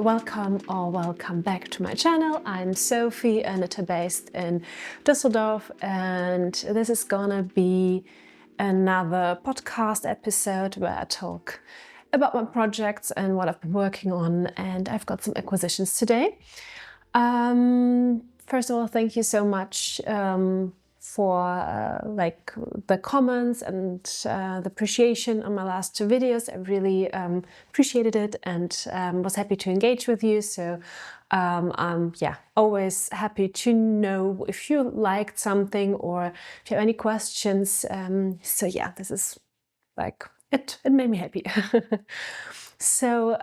welcome or welcome back to my channel. I'm Sophie, a knitter based in Düsseldorf, and this is gonna be another podcast episode where I talk about my projects and what I've been working on, and I've got some acquisitions today. First of all, thank you so much for the comments and the appreciation on my last two videos. I really appreciated it and was happy to engage with you. So I'm always happy to know if you liked something or if you have any questions. This is it made me happy. So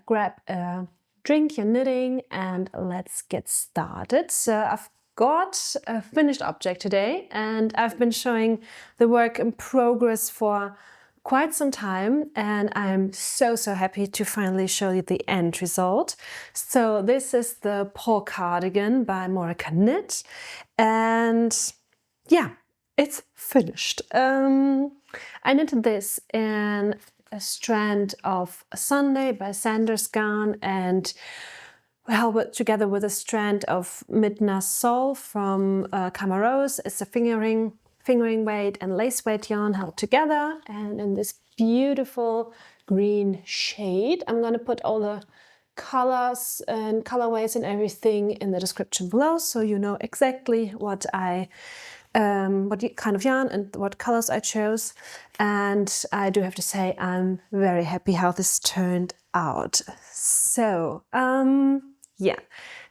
grab a drink, your knitting, and let's get started. So I've got a finished object today, and I've been showing the work in progress for quite some time, and I'm so happy to finally show you the end result. So this is the Cardigan by Moreca knit, and yeah, it's finished. I knitted this in a strand of Sunday by Sandnes Garn, and together with a strand of Midnatssol from CaMaRose. It's a fingering weight and lace weight yarn held together, and in this beautiful green shade. I'm going to put all the colors and colorways and everything in the description below, so you know exactly what kind of yarn and what colors I chose. And I do have to say I'm very happy how this turned out. So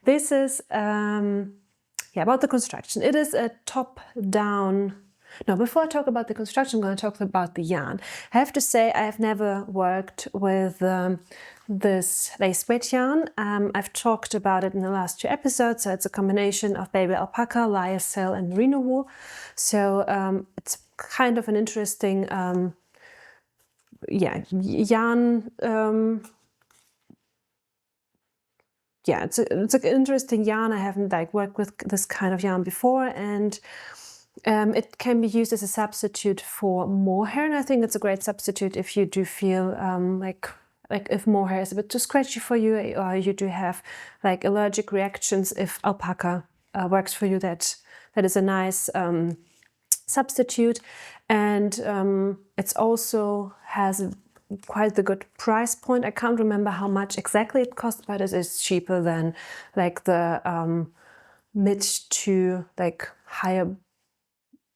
this is about the construction. It is a top-down. No, before I talk about the construction, I'm going to talk about the yarn. I have to say I have never worked with this lace weight yarn. I've talked about it in the last two episodes. So it's a combination of baby alpaca, lyocell, and merino wool. So it's kind of an interesting yarn. It's an interesting yarn. I haven't worked with this kind of yarn before, and it can be used as a substitute for mohair, and I think it's a great substitute if you do feel if mohair is a bit too scratchy for you, or you do have allergic reactions. If alpaca works for you, that is a nice substitute, and it's also has quite the good price point. I can't remember how much exactly it costs, but it is cheaper than the mid to higher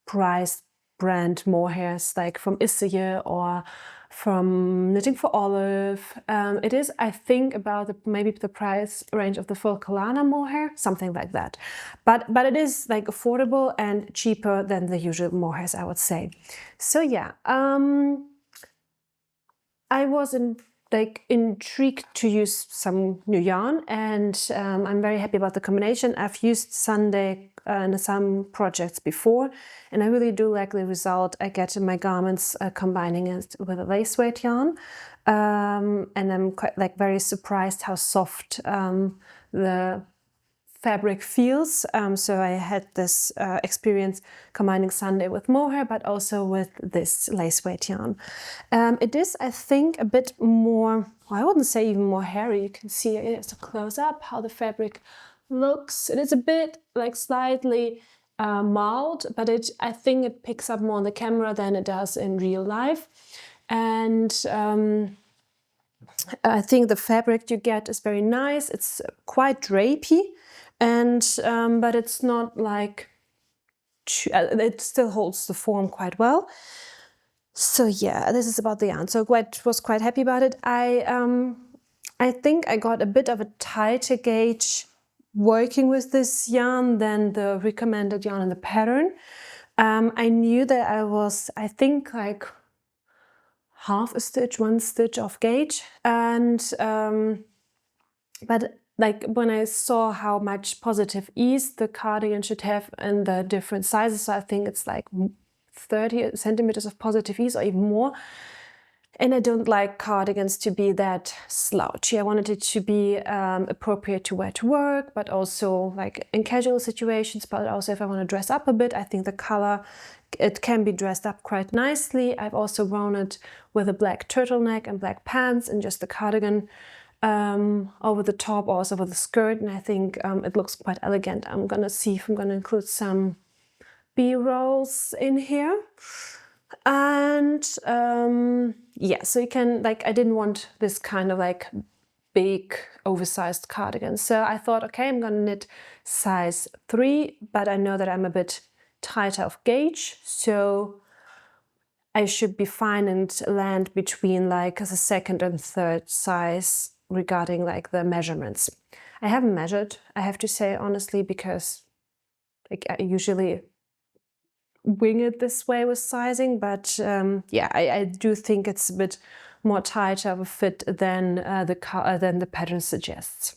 priced brand mohairs from Isager or from Knitting for Olive. It is, I think, about maybe the price range of the full Kalana mohair, something like that. But it is affordable and cheaper than the usual mohairs, I would say. So yeah, I was intrigued to use some new yarn, and I'm very happy about the combination. I've used Sunday in some projects before, and I really do like the result I get in my garments combining it with a lace weight yarn. And I'm quite very surprised how soft the fabric feels. So I had this experience combining Sunday with mohair, but also with this lace weight yarn. It is, I think, a bit more, I wouldn't say even more hairy. You can see it as a close up how the fabric looks. It is a bit slightly mild, but I think it picks up more on the camera than it does in real life. And I think the fabric you get is very nice. It's quite drapey. And but it's not it still holds the form quite well. So yeah, this is about the yarn. So was quite happy about it. I think I got a bit of a tighter gauge working with this yarn than the recommended yarn in the pattern. I knew that I was, I think, half a stitch, one stitch off gauge, and but when I saw how much positive ease the cardigan should have in the different sizes, so I think it's 30 centimeters of positive ease or even more. And I don't like cardigans to be that slouchy. I wanted it to be appropriate to wear to work, but also in casual situations, but also if I want to dress up a bit. I think the color, it can be dressed up quite nicely. I've also worn it with a black turtleneck and black pants and just the cardigan over the top, also over the skirt, and I think it looks quite elegant. I'm gonna see if I'm gonna include some B-rolls in here. And yeah, so you can, like, I didn't want this kind of like big oversized cardigan, so I thought, okay, I'm gonna knit size 3, but I know that I'm a bit tighter of gauge, so I should be fine and land between like the 2nd and 3rd size regarding like the measurements. I haven't measured, I have to say honestly, because like I usually wing it this way with sizing, but yeah, I do think it's a bit more tighter of a fit than the pattern suggests.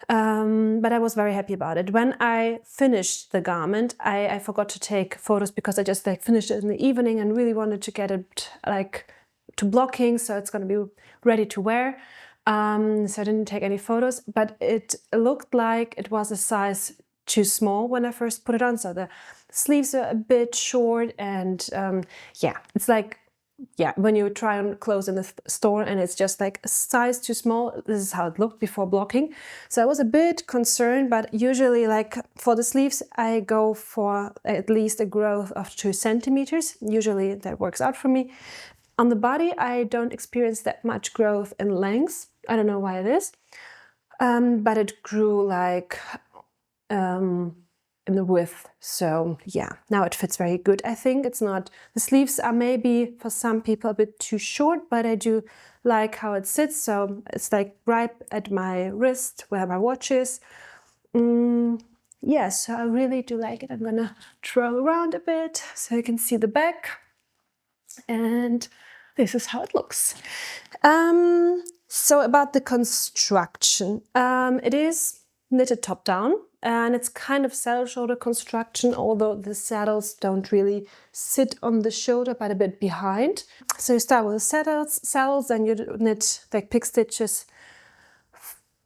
But I was very happy about it. When I finished the garment, I forgot to take photos because I just like finished it in the evening and really wanted to get it like to blocking, so it's going to be ready to wear. So I didn't take any photos, but it looked like it was a size too small when I first put it on. So the sleeves are a bit short, and yeah, it's like, yeah, when you try on clothes in the store and it's just like a size too small, this is how it looked before blocking. So I was a bit concerned, but usually like for the sleeves, I go for at least a growth of 2 centimeters. Usually that works out for me. On the body, I don't experience that much growth in length. I don't know why it is, but it grew like in the width. So yeah, now it fits very good. I think it's not, the sleeves are maybe for some people a bit too short, but I do like how it sits. So it's like right at my wrist where my watch is. Yeah, so I really do like it. I'm gonna twirl around a bit so you can see the back. And this is how it looks. So about the construction, it is knitted top down, and it's kind of saddle shoulder construction, although the saddles don't really sit on the shoulder but a bit behind. So you start with the saddles, then you knit like pick stitches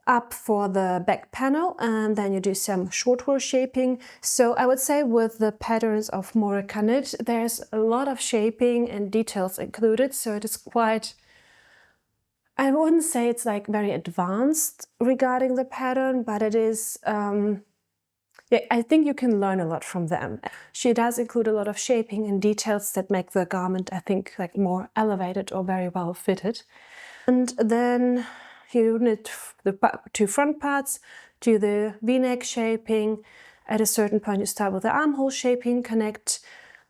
up for the back panel, and then you do some short row shaping. So I would say with the patterns of Moreca knit, there's a lot of shaping and details included, so it is quite, I wouldn't say it's like very advanced regarding the pattern, but it is, yeah, I think you can learn a lot from them. She does include a lot of shaping and details that make the garment, I think, like more elevated or very well fitted. And then you knit the 2 front parts, do the V-neck shaping. At a certain point you start with the armhole shaping, connect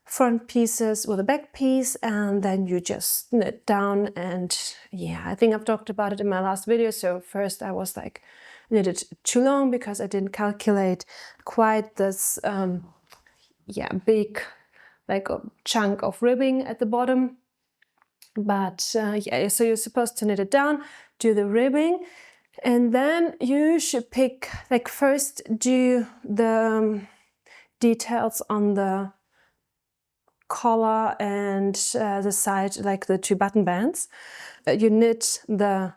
front pieces with a back piece, and then you just knit down. And yeah, I think I've talked about it in my last video. So first I was like knitted too long because I didn't calculate quite this yeah, big like a chunk of ribbing at the bottom. But yeah, so you're supposed to knit it down, do the ribbing, and then you should pick, like first do the details on the collar and the side, like the 2 button bands. You knit the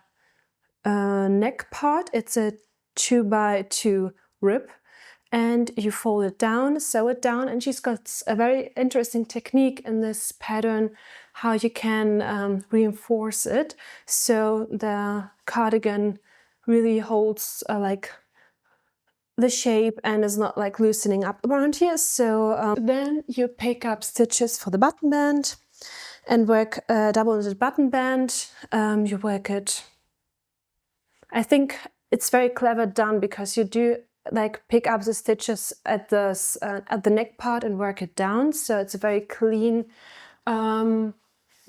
neck part. It's a 2x2 rib, and you fold it down, sew it down, and she's got a very interesting technique in this pattern how you can reinforce it so the cardigan really holds like the shape and is not like loosening up around here. So then you pick up stitches for the button band and work double knitted button band. You work it, I think it's very clever done because you do like pick up the stitches at the neck part and work it down. So it's a very clean,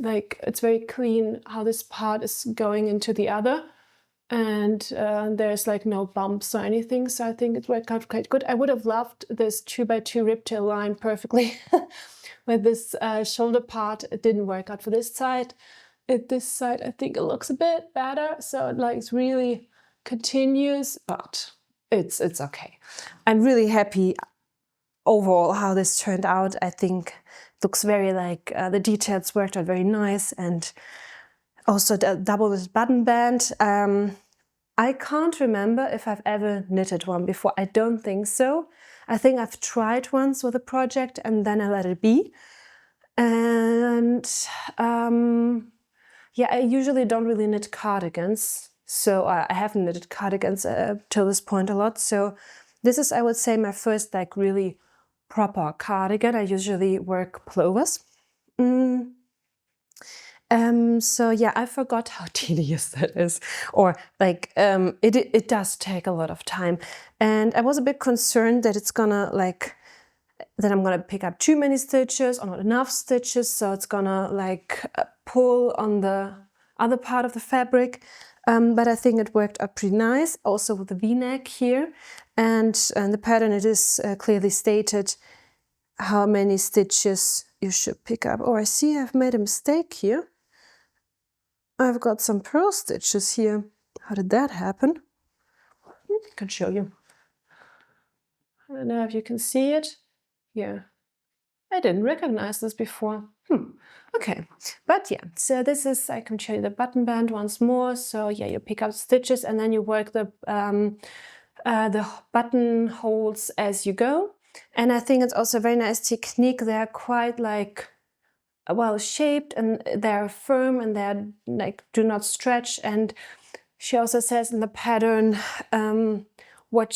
like it's very clean how this part is going into the other, and there's like no bumps or anything. So I think it worked out quite good. I would have loved this 2x2 rib tail line perfectly with this shoulder part. It didn't work out for this side. This side, I think it looks a bit better. So it like really continues, but it's okay. I'm really happy overall how this turned out. I think it looks very like the details worked out very nice, and also the double button band. I can't remember if I've ever knitted one before. I don't think so. I think I've tried once with a project and then I let it be. And yeah, I usually don't really knit cardigans. So I haven't knitted cardigans till this point a lot. So this is, I would say, my first like really proper cardigan. I usually work pullovers. So yeah, I forgot how tedious that is, or like it does take a lot of time, and I was a bit concerned that it's gonna like that I'm gonna pick up too many stitches or not enough stitches, so it's gonna like pull on the other part of the fabric. But I think it worked out pretty nice, also with the V-neck here, and the pattern it is clearly stated how many stitches you should pick up. Oh, I see I've made a mistake here. I've got some purl stitches here. How did that happen? I can show you. I don't know if you can see it. Yeah, I didn't recognize this before. Okay, but yeah, so this is, I can show you the button band once more. So yeah, you pick up stitches and then you work the buttonholes as you go. And I think it's also a very nice technique. They're quite like well shaped and they're firm and they're like do not stretch. And she also says in the pattern what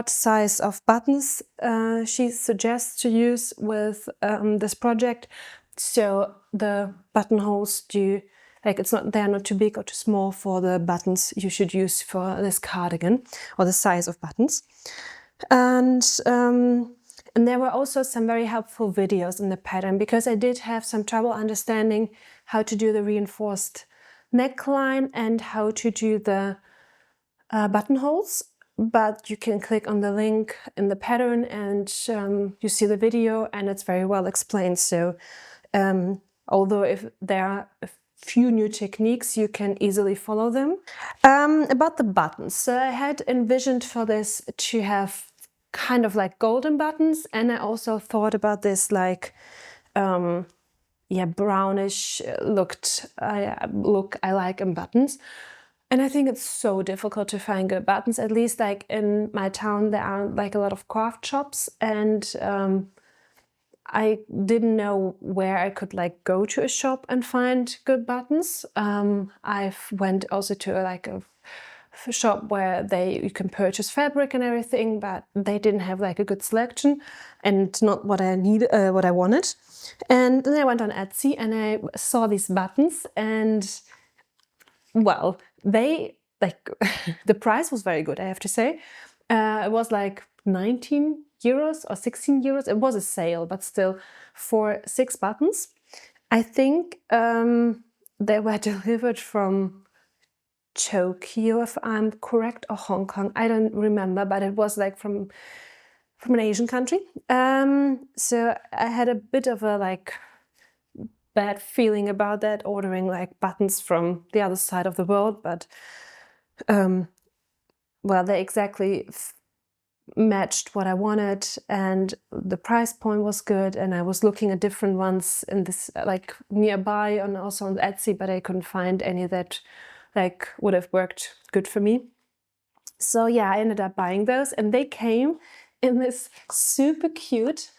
size of buttons she suggests to use with this project. So the buttonholes do like they're not too big or too small for the buttons you should use for this cardigan, or the size of buttons. And there were also some very helpful videos in the pattern, because I did have some trouble understanding how to do the reinforced neckline and how to do the buttonholes. But you can click on the link in the pattern and you see the video, and it's very well explained. So although if there are a few new techniques, you can easily follow them. About the buttons, so I had envisioned for this to have kind of like golden buttons, and I also thought about this like yeah, brownish look I like in buttons. And I think it's so difficult to find good buttons. At least like in my town there are like a lot of craft shops, and I didn't know where I could like go to a shop and find good buttons. I've went also to like a shop where you can purchase fabric and everything, but they didn't have like a good selection and not what I need, what I wanted. And then I went on Etsy and I saw these buttons, and well, they like the price was very good, I have to say. It was like 19 euros or 16 euros. It was a sale, but still, for 6 buttons. I think they were delivered from Tokyo, if I'm correct, or Hong Kong. I don't remember, but it was like from an Asian country. So I had a bit of a like bad feeling about that, ordering like buttons from the other side of the world, but well, they exactly matched what I wanted, and the price point was good, and I was looking at different ones in this like nearby and also on Etsy, but I couldn't find any that like would have worked good for me. So yeah, I ended up buying those, and they came in this super cute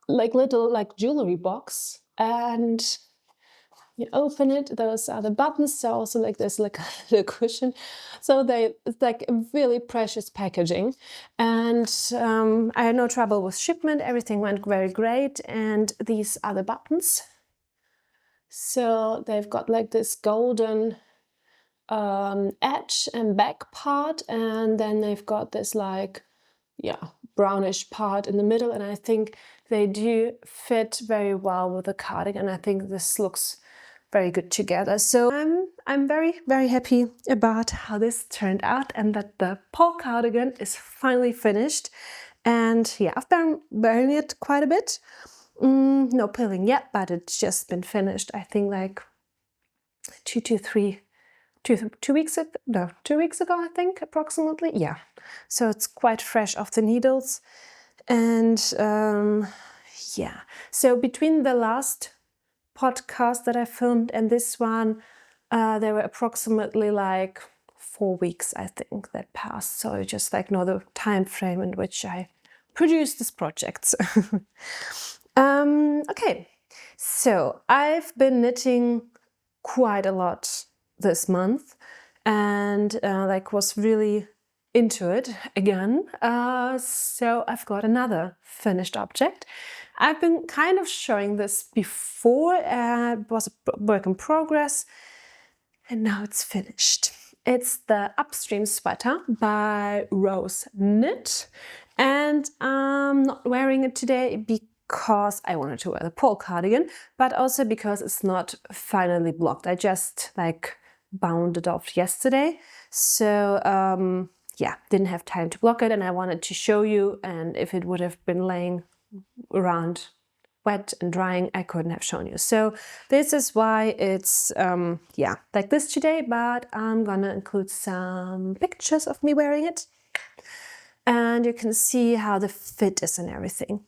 like little like jewelry box, and you open it, those are the buttons. So also like there's like a little cushion, so it's like a really precious packaging. And I had no trouble with shipment, everything went very great. And these are the buttons. So they've got like this golden edge and back part, and then they've got this like brownish part in the middle, and I think they do fit very well with the cardigan. I think this looks very good together. So I'm very, very happy about how this turned out, and that the pole cardigan is finally finished. And yeah, I've been wearing it quite a bit. No pilling yet, but it's just been finished, I think like 2 weeks ago. No, 2 weeks ago, I think, approximately. Yeah, so it's quite fresh off the needles. And yeah, so between the last podcast that I filmed and this one, there were approximately like 4 weeks, I think, that passed. So I just like know the time frame in which I produced this project. Okay, so I've been knitting quite a lot this month, and like was really into it again. So I've got another finished object. I've been kind of showing this before. It was a work in progress, and now it's finished. It's the Upstream sweater by Rose Knit, and I'm not wearing it today because I wanted to wear the pole cardigan, but also because it's not finally blocked. I just like bound it off yesterday, so yeah, didn't have time to block it, and I wanted to show you, and if it would have been laying around wet and drying, I couldn't have shown you. So this is why it's yeah, like this today, but I'm gonna include some pictures of me wearing it, and you can see how the fit is and everything.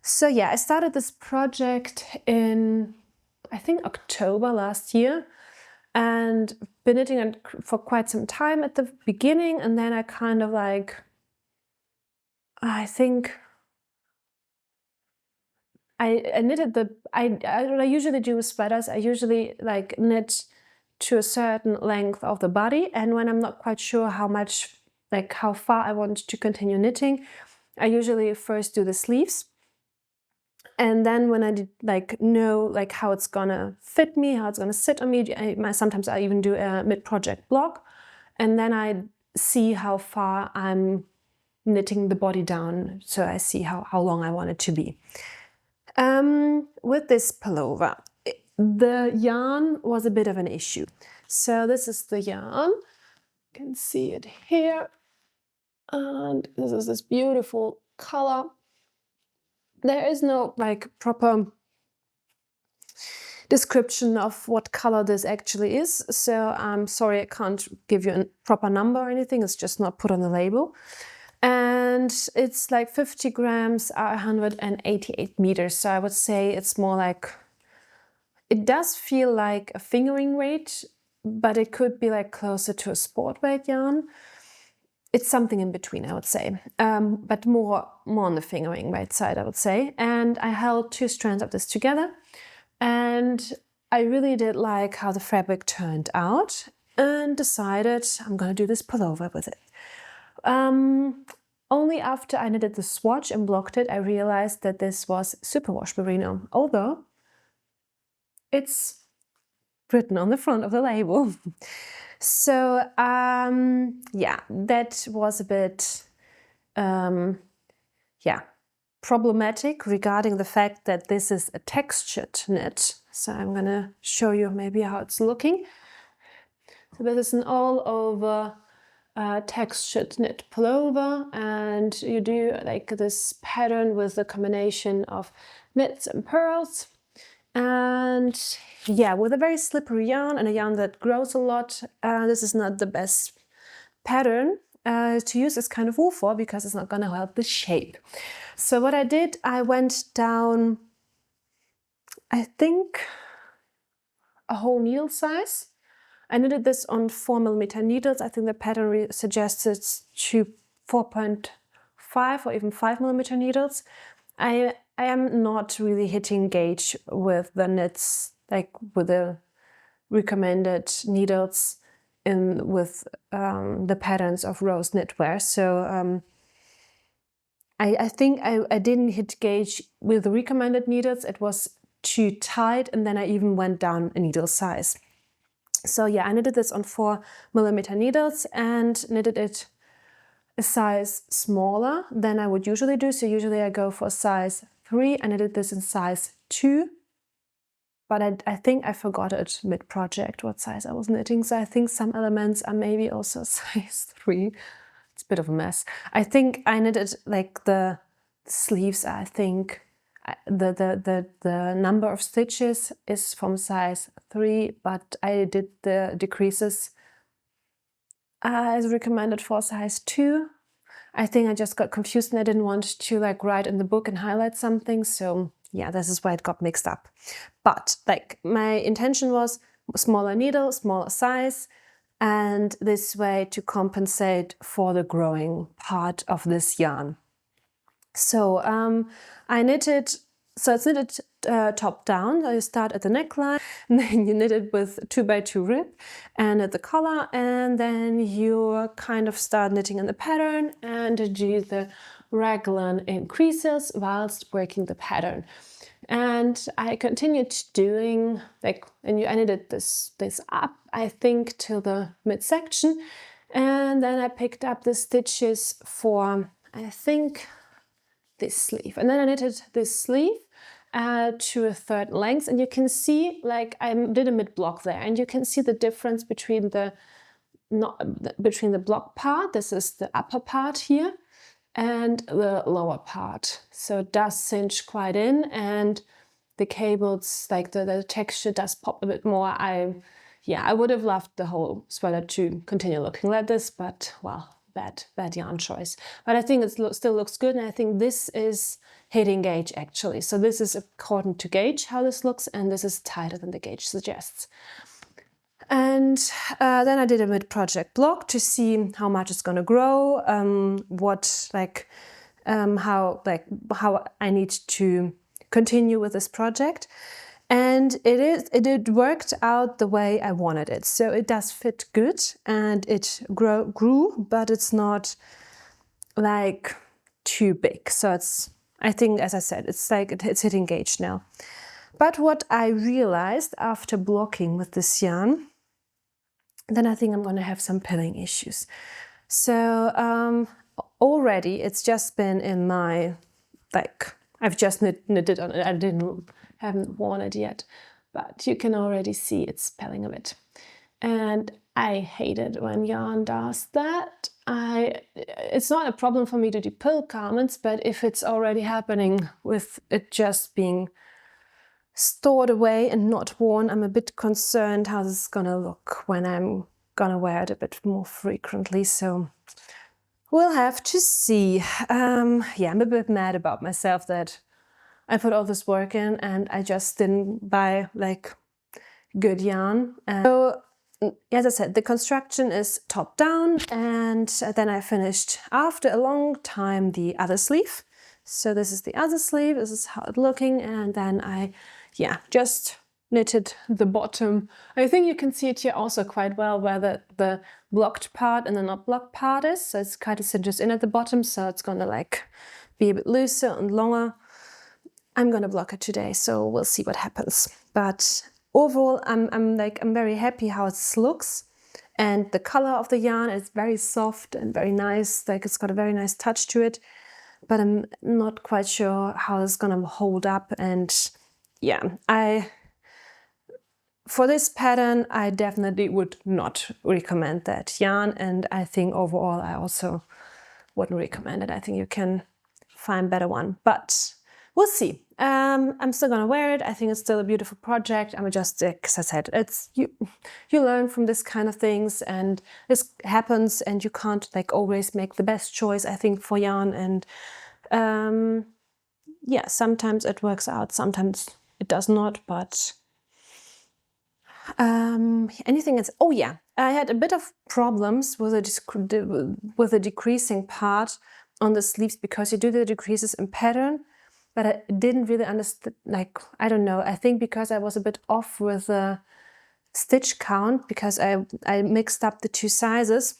So yeah, I started this project in, I think, October last year, and been knitting it for quite some time at the beginning, and then I kind of like, I think I knitted the, what I usually do with sweaters, I usually like knit to a certain length of the body, and when I'm not quite sure how much, like how far I want to continue knitting, I usually first do the sleeves. And then when I like know like how it's gonna fit me, how it's gonna sit on me, sometimes I even do a mid-project block, and then I see how far I'm knitting the body down, so I see how long I want it to be. With this pullover, the yarn was a bit of an issue. So this is the yarn, you can see it here, and this is this beautiful color. There is no like proper description of what color this actually is, so I'm sorry I can't give you a proper number or anything, it's just not put on the label. And it's like 50 grams are 188 meters, so I would say it's more like, it does feel like a fingering weight, but it could be like closer to a sport weight yarn. It's something in between, I would say, but more on the fingering weight side, I would say. And I held 2 strands of this together, and I really did like how the fabric turned out, and decided I'm gonna do this pullover with it. Only after I knitted the swatch and blocked it, I realized that this was superwash merino, although it's written on the front of the label. So yeah, that was a bit yeah, problematic regarding the fact that this is a textured knit. So I'm gonna show you maybe how it's looking. So this is an all over textured knit pullover, and you do like this pattern with the combination of knits and pearls. And yeah, with a very slippery yarn and a yarn that grows a lot, this is not the best pattern to use this kind of wool for, because it's not going to help the shape. So what I did, I went down, I think, a whole needle size. I knitted this on 4mm needles. I think the pattern suggests it's to 4.5 or even 5mm needles. I am not really hitting gauge with the knits, like with the recommended needles with the patterns of Rose Knitwear. So I think I didn't hit gauge with the recommended needles. It was too tight, and then I even went down a needle size. So yeah, I knitted this on 4mm needles and knitted it a size smaller than I would usually do. So usually I go for a size 3. I knitted this in size 2, but I think I forgot it mid-project what size I was knitting. So I think some elements are maybe also size 3. It's a bit of a mess. I think I knitted like the sleeves, I think the number of stitches is from size 3, but I did the decreases as recommended for size 2. I think I just got confused and I didn't want to like write in the book and highlight something. So yeah, this is why it got mixed up. But like my intention was smaller needle, smaller size, and this way to compensate for the growing part of this yarn. So I knitted So it's knitted top down. So you start at the neckline, and then you knit it with 2x2 rib and at the collar, and then you kind of start knitting in the pattern and do the raglan increases whilst working the pattern. And I continued doing like, and I knitted this up, I think, till the midsection, and then I picked up the stitches for, I think, this sleeve, and then I knitted this sleeve to a third length, and you can see, like, I did a mid block there, and you can see the difference between the block part, this is the upper part here, and the lower part. So it does cinch quite in, and the cables, like the texture does pop a bit more. I would have loved the whole sweater to continue looking like this, but well, bad yarn choice. But I think it still looks good, and I think this is hitting gauge actually. So this is according to gauge how this looks, and this is tighter than the gauge suggests. And then I did a mid-project block to see how much it's going to grow, how I need to continue with this project. And it worked out the way I wanted it. So it does fit good, and it grew, but it's not like too big. So it's, I think, as I said, it's like it's hitting gauge now. But what I realized after blocking with this yarn, then I think I'm going to have some pilling issues. So already it's just been in my, like, I've just knitted on it. I haven't worn it yet, but you can already see it's pilling a bit. And I hate it when yarn does that. It's not a problem for me to do pill garments, but if it's already happening with it just being stored away and not worn, I'm a bit concerned how this is gonna look when I'm gonna wear it a bit more frequently. So we'll have to see. Yeah, I'm a bit mad about myself that I put all this work in and I just didn't buy like good yarn. So as I said, the construction is top down, and then I finished after a long time the other sleeve. So this is the other sleeve, this is how it's looking, and then I just knitted the bottom. I think you can see it here also quite well where the blocked part and the not blocked part is. So it's kind of cinches in at the bottom, so it's gonna like be a bit looser and longer. I'm gonna block it today, so we'll see what happens. But overall, I'm very happy how it looks, and the color of the yarn is very soft and very nice. Like, it's got a very nice touch to it, but I'm not quite sure how it's gonna hold up. And yeah, for this pattern, I definitely would not recommend that yarn, and I think overall I also wouldn't recommend it. I think you can find better one, but we'll see. I'm still gonna wear it. I think it's still a beautiful project. I'm just, as I said, it's you learn from this kind of things, and this happens, and you can't like always make the best choice, I think, for yarn. And yeah, sometimes it works out, sometimes it does not. But anything else? Oh yeah, I had a bit of problems with the decreasing part on the sleeves, because you do the decreases in pattern, but I didn't really understand, like, I don't know, I think because I was a bit off with the stitch count, because I mixed up the two sizes.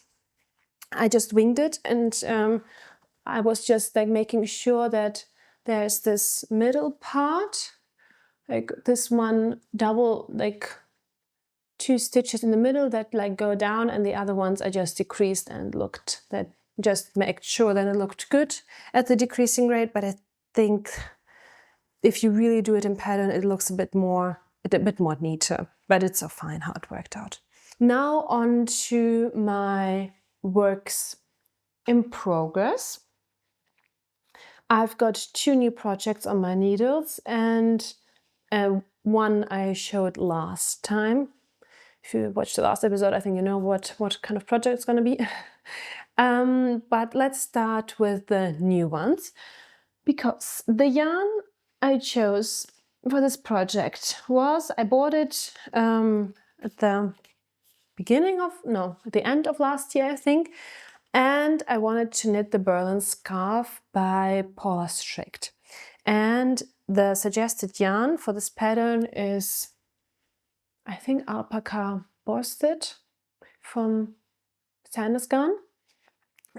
I just winged it, and I was just like making sure that there's this middle part, like this one double, like 2 stitches in the middle that like go down, and the other ones I just decreased and looked, that just make sure that it looked good at the decreasing rate. But I think if you really do it in pattern, it looks a bit more neater, but it's so fine how it worked out. Now on to my works in progress. I've got 2 new projects on my needles, and one I showed last time. If you watched the last episode, I think you know what kind of project it's going to be. But let's start with the new ones, because the yarn I chose for this project was, I bought it at the end of last year, I think, and I wanted to knit the Berlin scarf by Paula Strict. And the suggested yarn for this pattern is, I think, Alpaca worsted from Sandnes Garn.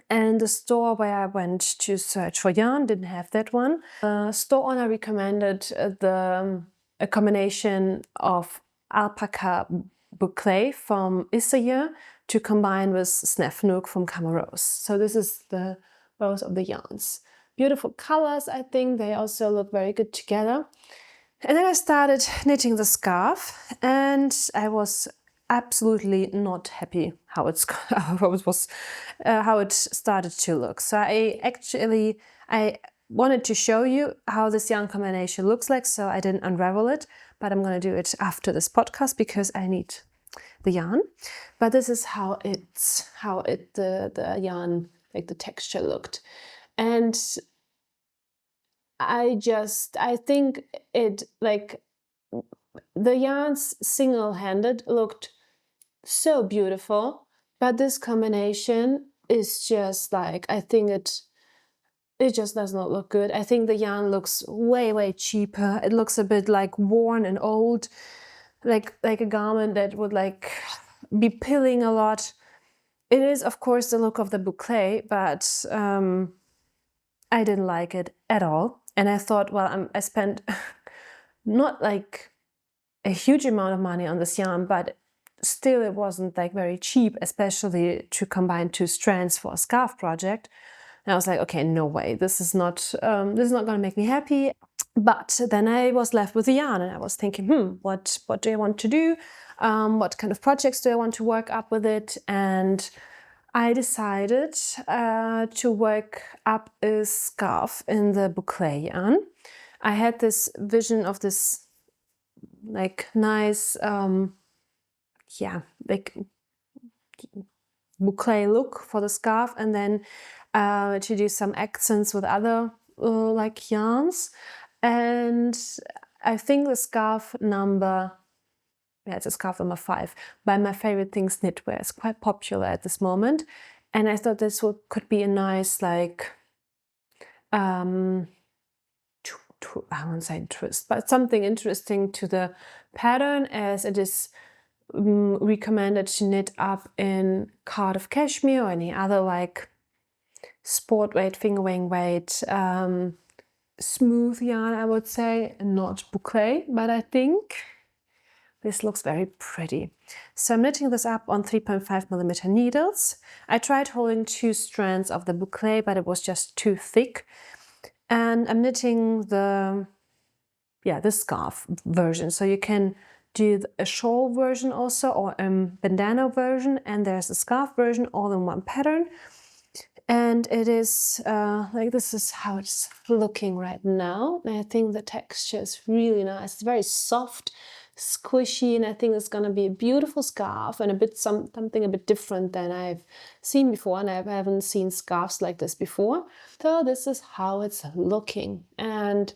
And the store where I went to search for yarn didn't have that one. The store owner recommended a combination of Alpaca Boucle from Isager to combine with Snefnug from CaMaRose. So this is both of the yarns. Beautiful colors, I think. They also look very good together. And then I started knitting the scarf, and I was absolutely not happy how it started to look. So I wanted to show you how this yarn combination looks like, so I didn't unravel it, but I'm going to do it after this podcast because I need the yarn. But this is how the yarn, like the texture looked. And I think it, like, the yarns single-handed looked so beautiful, but this combination is just like, I think it just does not look good. I think the yarn looks way cheaper. It looks a bit like worn and old, like a garment that would like be pilling a lot. It is, of course, the look of the boucle, but I didn't like it at all. And I thought, well, I spent not like a huge amount of money on this yarn, but still it wasn't like very cheap, especially to combine 2 strands for a scarf project. And I was like, okay, no way, this is not going to make me happy. But then I was left with the yarn, and I was thinking, what do I want to do? What kind of projects do I want to work up with it? And I decided to work up a scarf in the boucle yarn. I had this vision of this like nice, like boucle look for the scarf, and then to do some accents with other like yarns. And I think the scarf number, it's a scarf number 5 by My Favorite Things Knitwear. It's quite popular at this moment, and I thought this could be a nice, like, I won't say twist, but something interesting to the pattern, as it is recommended to knit up in Cardif Cashmere or any other like sport weight, finger weight, smooth yarn, I would say, and not boucle. But I think this looks very pretty. So I'm knitting this up on 3.5mm needles. I tried holding 2 strands of the boucle, but it was just too thick. And I'm knitting the scarf version. So you can do a shawl version also, or a bandana version, and there's a scarf version all in one pattern. And it is like, this is how it's looking right now. And I think the texture is really nice. It's very soft, squishy, and I think it's going to be a beautiful scarf, and something a bit different than I've seen before, and I haven't seen scarves like this before. So this is how it's looking. And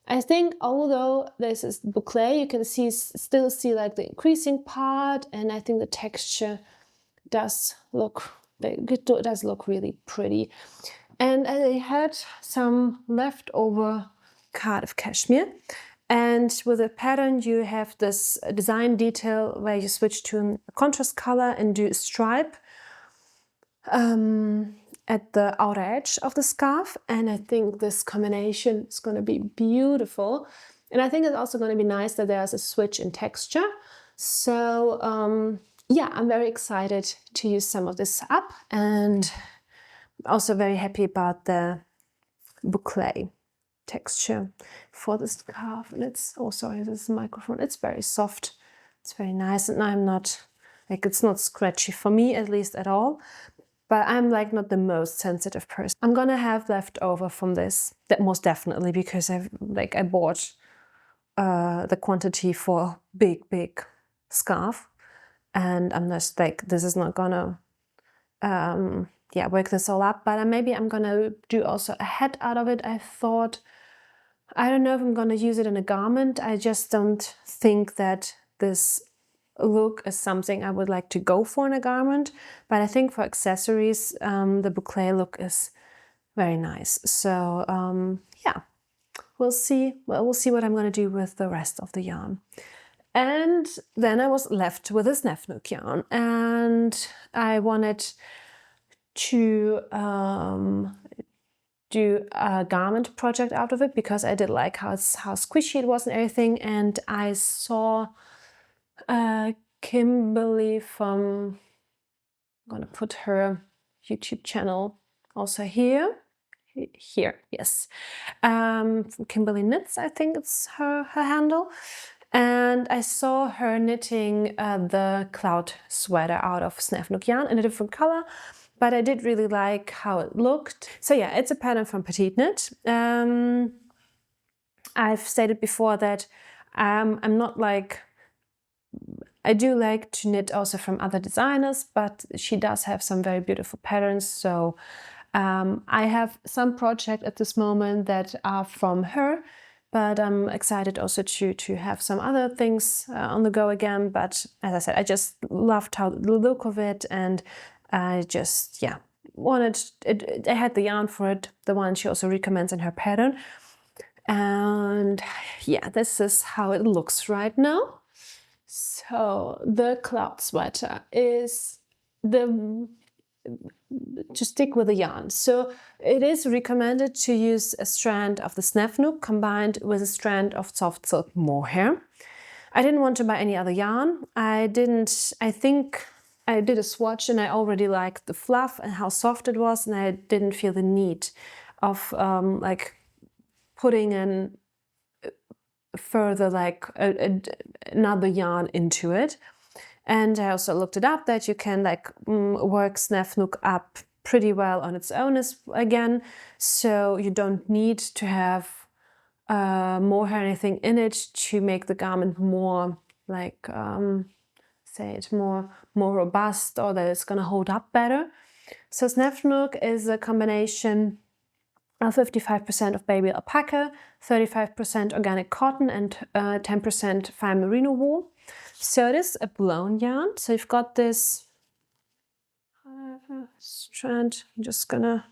I think although this is boucle, you can still see like the increasing part, and I think the texture does look really pretty. And I had some leftover Cardif Cashmere, and with the pattern you have this design detail where you switch to a contrast color and do a stripe at the outer edge of the scarf. And I think this combination is going to be beautiful, and I think it's also going to be nice that there's a switch in texture. So yeah, I'm very excited to use some of this up, and also very happy about the boucle texture for the scarf. And it's, oh sorry, this is a microphone. It's very soft, it's very nice, and I'm not like, it's not scratchy for me at least at all. But I'm like not the most sensitive person. I'm gonna have leftover from this, that most definitely, because I bought the quantity for big scarf, and I'm just like, this is not gonna work this all up. But maybe I'm gonna do also a hat out of it. I thought, I don't know if I'm gonna use it in a garment. I just don't think that this look is something I would like to go for in a garment, but I think for accessories the boucle look is very nice. So yeah, we'll see. Well, we'll see what I'm going to do with the rest of the yarn. And then I was left with a Snefnug yarn, and I wanted to do a garment project out of it because I did like how squishy it was and everything. And I saw Kimberly from, I'm gonna put her YouTube channel also here, yes, from Kimberly Knits, I think it's her handle. And I saw her knitting the cloud sweater out of Snefnug yarn in a different color, but I did really like how it looked. So yeah, it's a pattern from Petiteknit. I've stated before that I'm not like, I do like to knit also from other designers, but she does have some very beautiful patterns. So I have some projects at this moment that are from her, but I'm excited also to have some other things on the go again. But as I said, I just loved how the look of it, and I just, yeah, wanted it. I had the yarn for it, the one she also recommends in her pattern. And yeah, this is how it looks right now. So the cloud sweater is to stick with the yarn. So it is recommended to use a strand of the Snefnug combined with a strand of soft silk mohair. I didn't want to buy any other yarn. I think I did a swatch and I already liked the fluff and how soft it was, and I didn't feel the need of like putting in further like another yarn into it. And I also looked it up that you can like work Snefnug up pretty well on its own again, so you don't need to have mohair or anything in it to make the garment more like more robust, or that it's going to hold up better. So Snefnug is a combination of 55% of baby alpaca, 35% organic cotton, and 10% fine merino wool. So it is a blown yarn. So you've got this strand. I'm just gonna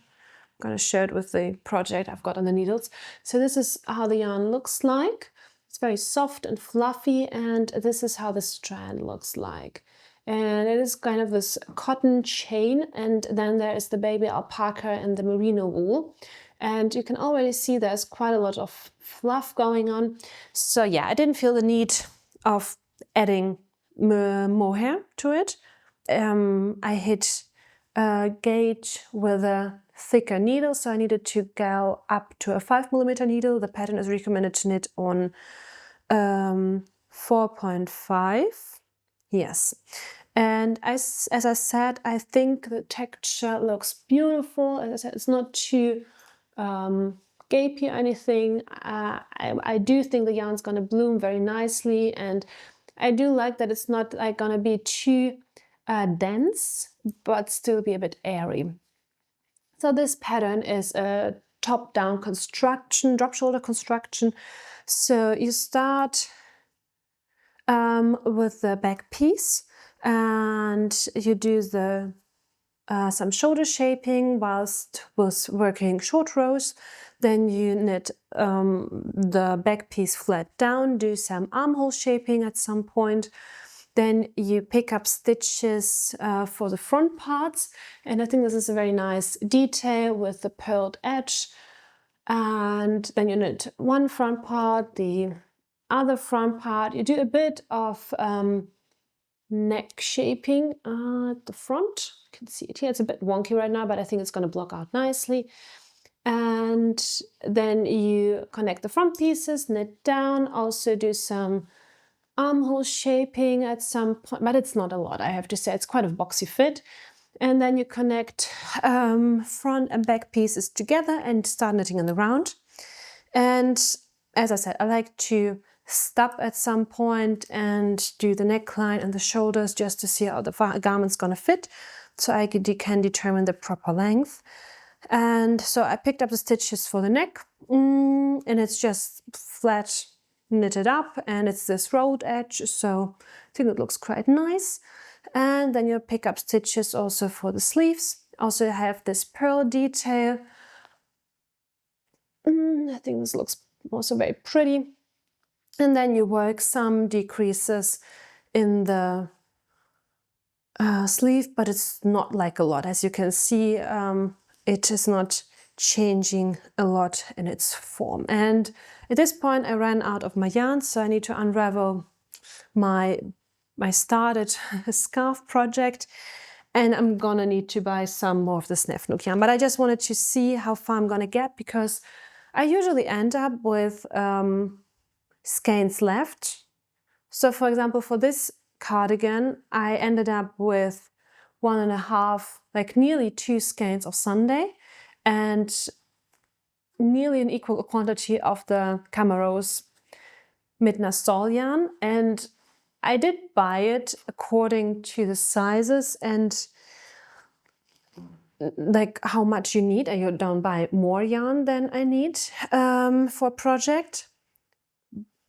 show it with the project I've got on the needles. So this is how the yarn looks like. It's very soft and fluffy, and this is how the strand looks like. And it is kind of this cotton chain, and then there is the baby alpaca and the merino wool. And you can already see there's quite a lot of fluff going on. So yeah, I didn't feel the need of adding mohair to it. I hit a gauge with a thicker needle, so I needed to go up to a 5mm needle. The pattern is recommended to knit on 4.5. Yes. And as I said, I think the texture looks beautiful. As I said, it's not too gapey or anything. I do think the yarn's gonna bloom very nicely, and I do like that it's not like gonna be too dense, but still be a bit airy. So this pattern is a top-down construction, drop shoulder construction. So you start with the back piece, and you do the some shoulder shaping whilst was working short rows. Then you knit the back piece flat down, do some armhole shaping at some point. Then you pick up stitches for the front parts, and I think this is a very nice detail with the purled edge. And then you knit one front part, the other front part. You do a bit of neck shaping at the front. You can see it here. It's a bit wonky right now, but I think it's going to block out nicely. And then you connect the front pieces, knit down, also do some armhole shaping at some point, but it's not a lot, I have to say. It's quite a boxy fit. And then you connect front and back pieces together and start knitting in the round. And as I said, I like to stop at some point and do the neckline and the shoulders just to see how the garment's gonna fit, so I can determine the proper length. And so I picked up the stitches for the neck, and it's just flat knitted up, and it's this rolled edge, so I think it looks quite nice. And then you pick up stitches also for the sleeves. Also have this pearl detail. I think this looks also very pretty. And then you work some decreases in the sleeve, but it's not like a lot. As you can see, it is not changing a lot in its form. And at this point I ran out of my yarn, so I need to unravel my started scarf project, and I'm gonna need to buy some more of the Snefnug yarn. But I just wanted to see how far I'm gonna get, because I usually end up with skeins left. So for example, for this cardigan, I ended up with 1.5, like nearly 2 skeins of Sunday, and nearly an equal quantity of the CaMaRose Midnatssol yarn. And I did buy it according to the sizes and like how much you need, and you don't buy more yarn than I need for a project.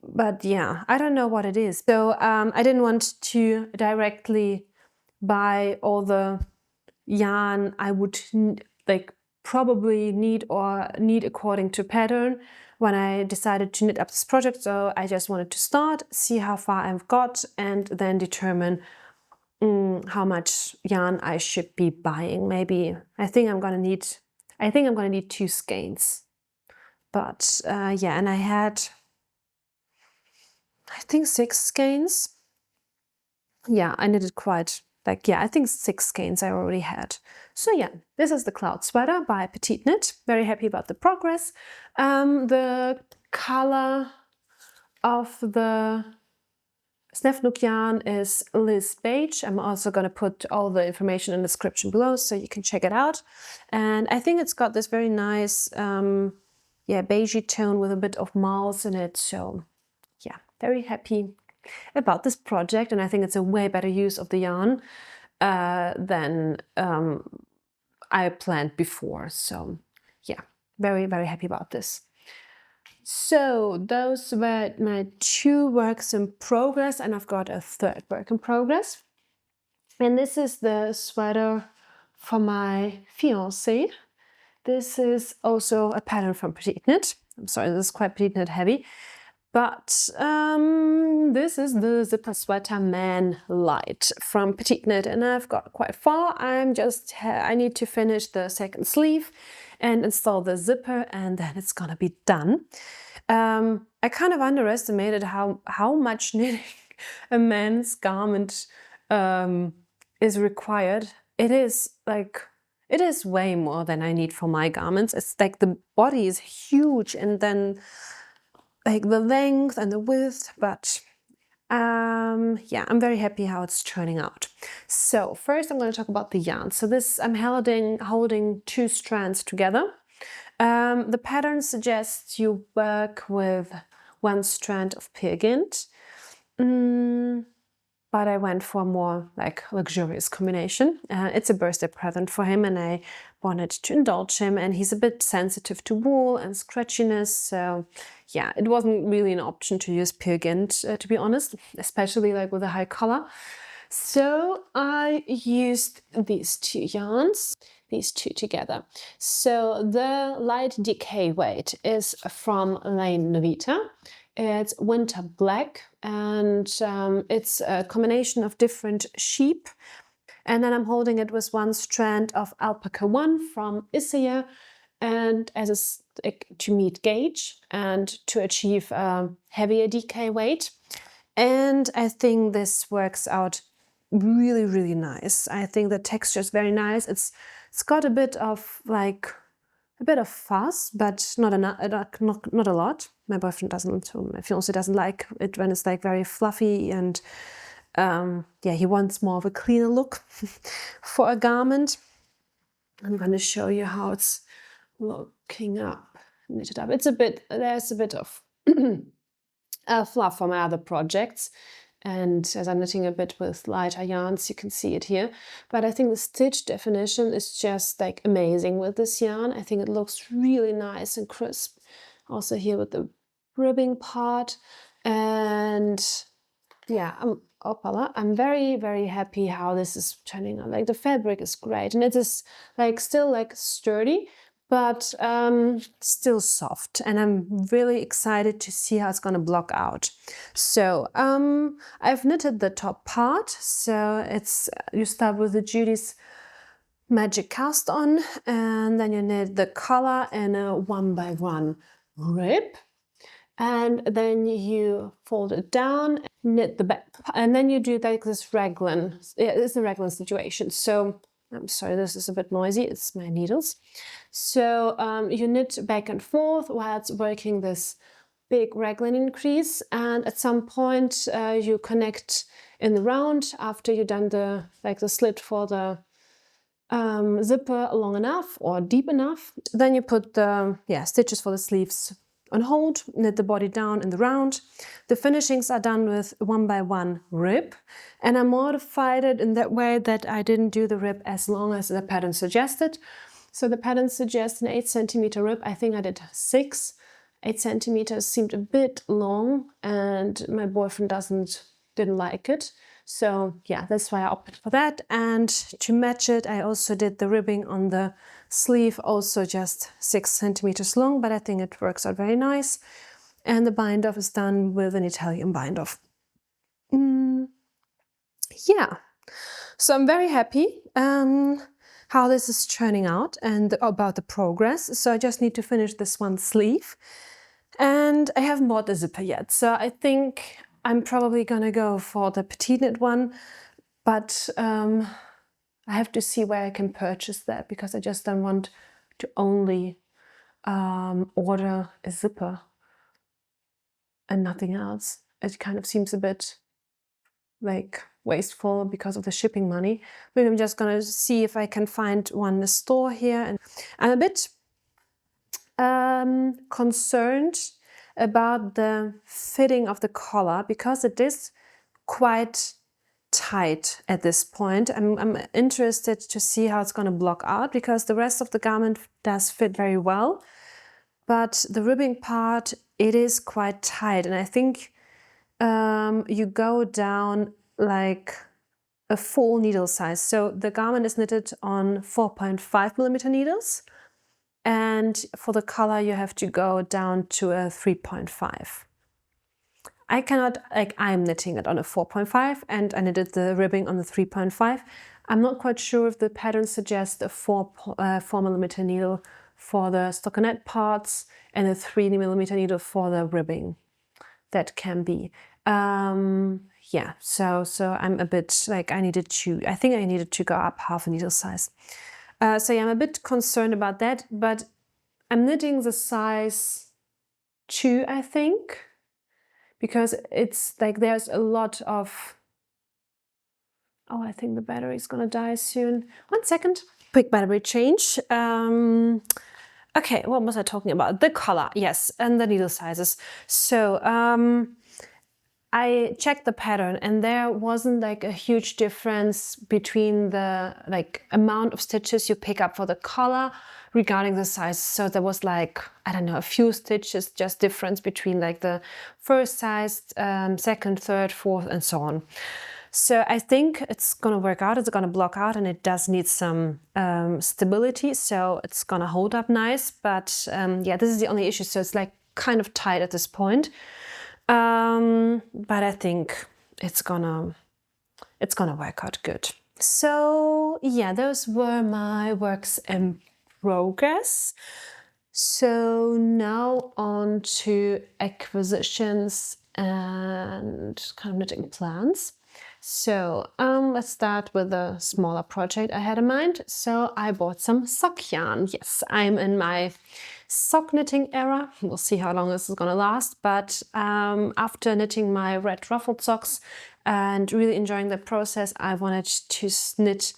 But yeah, I don't know what it is. So I didn't want to directly buy all the yarn I would like probably need according to pattern when I decided to knit up this project. So I just wanted to start, see how far I've got, and then determine how much yarn I should be buying. Maybe I think I'm gonna need 2 skeins. But yeah, and I had, I think 6 skeins. Yeah, I knitted quite, like, yeah, I think 6 skeins I already had. So yeah, this is the cloud sweater by Petiteknit. Very happy about the progress. The color of the Snefnug yarn is lybeige. I'm also going to put all the information in the description below so you can check it out. And I think it's got this very nice, yeah, beigey tone with a bit of mouse in it. So yeah, very happy about this project, and I think it's a way better use of the yarn than I planned before. So yeah, very, very happy about this. So those were my 2 works in progress, and I've got a 3rd work in progress. And this is the sweater for my fiance. This is also a pattern from Petiteknit. I'm sorry, this is quite Petiteknit heavy. But this is the Zippersweater Man Light from Petiteknit, and I've got quite far. I need to finish the 2nd sleeve and install the zipper, and then it's gonna be done. I kind of underestimated how much knitting a man's garment is required. It is way more than I need for my garments. It's like the body is huge, and then like the length and the width, but yeah, I'm very happy how it's turning out. So first I'm going to talk about the yarn. So this, I'm holding 2 strands together. The pattern suggests you work with 1 strand of Peergynt, but I went for a more like luxurious combination. It's a birthday present for him, and I wanted to indulge him, and he's a bit sensitive to wool and scratchiness, so yeah, it wasn't really an option to use Peergynt, to be honest, especially like with a high color. So I used these 2 yarns, these 2 together. So the light decay weight is from Laine Novita. It's winter black, and it's a combination of different sheep. And then I'm holding it with 1 strand of Alpaca 1 from Isager, and as to meet gauge and to achieve a heavier decay weight. And I think this works out really, really nice. I think the texture is very nice. It's got a bit of fuzz, but not a lot. My boyfriend doesn't, my fiance doesn't like it when it's like very fluffy, and yeah, he wants more of a cleaner look for a garment. I'm going to show you how it's looking up, knitted up. There's a bit of fluff from my other projects, and as I'm knitting a bit with lighter yarns, you can see it here. But I think the stitch definition is just like amazing with this yarn. I think it looks really nice and crisp. Also here with the ribbing part, and yeah, I'm very, very happy how this is turning out. Like the fabric is great, and it is like still like sturdy, but still soft, and I'm really excited to see how it's going to block out. So I've knitted the top part, so it's you start with the Judy's Magic Cast On, and then you knit the collar in a 1x1 rib, and then you fold it down, knit the back, and then you do like this raglan. It's a raglan situation. So I'm sorry, this is a bit noisy, it's my needles. So you knit back and forth while it's working this big raglan increase, and at some point you connect in the round after you've done the slit for the zipper long enough or deep enough. Then you put the stitches for the sleeves on hold, knit the body down in the round. The finishings are done with 1x1 rib, and I modified it in that way that I didn't do the rib as long as the pattern suggested. So the pattern suggests an 8 centimeter rib. I think I did 6. 8 centimeters seemed a bit long, and my boyfriend didn't like it. So yeah, that's why I opted for that. And to match it, I also did the ribbing on the sleeve, also just 6 centimeters long, but I think it works out very nice. And the bind off is done with an Italian bind off. Yeah, so I'm very happy how this is turning out and about the progress. So I just need to finish this one sleeve, and I haven't bought the zipper yet. So I think I'm probably gonna go for the Petiteknit one, but I have to see where I can purchase that, because I just don't want to only order a zipper and nothing else. It kind of seems a bit like wasteful because of the shipping money. Maybe I'm just gonna see if I can find one in the store here. And I'm a bit concerned about the fitting of the collar, because it is quite tight at this point. I'm interested to see how it's going to block out, because the rest of the garment does fit very well, but the ribbing part, it is quite tight, and I think you go down like a full needle size. So the garment is knitted on 4.5 millimeter needles, and for the collar you have to go down to a 3.5. I cannot, I'm knitting it on a 4.5, and I knitted the ribbing on the 3.5. I'm not quite sure if the pattern suggests a 4 millimeter needle for the stockinette parts and a 3 millimeter needle for the ribbing. That can be. Yeah, so I'm a bit I think I needed to go up half a needle size. So yeah, I'm a bit concerned about that, but I'm knitting the size 2, I think, because it's there's a lot of, oh, I think the battery is gonna die soon. 1 second, quick battery change. Okay, what was I talking about? The collar, yes, and the needle sizes. So I checked the pattern, and there wasn't a huge difference between the amount of stitches you pick up for the collar regarding the size. So there was I don't know, a few stitches just difference between the first size, second, third, fourth, and so on. So I think it's gonna work out, it's gonna block out, and it does need some stability, so it's gonna hold up nice. But yeah, this is the only issue, so it's kind of tight at this point. But I think it's gonna work out good. So yeah, those were my works in progress. So now on to acquisitions and kind of knitting plans. So let's start with a smaller project I had in mind. So I bought some sock yarn. Yes, I'm in my sock knitting era. We'll see how long this is gonna last, but after knitting my red ruffled socks and really enjoying the process, I wanted to knit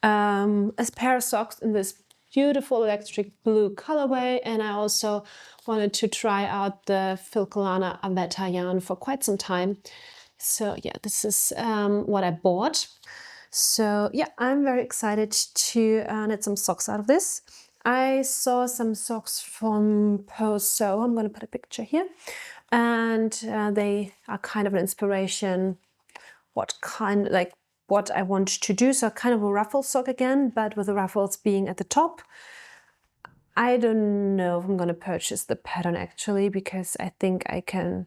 a pair of socks in this beautiful electric blue colorway, and I also wanted to try out the Filcolana Avetta yarn for quite some time. So yeah, this is what I bought. So yeah, I'm very excited to knit some socks out of this. I saw some socks from Post-Sew. I'm going to put a picture here, and they are kind of an inspiration. What I want to do. So kind of a ruffle sock again, but with the ruffles being at the top. I don't know if I'm gonna purchase the pattern actually, because I think I can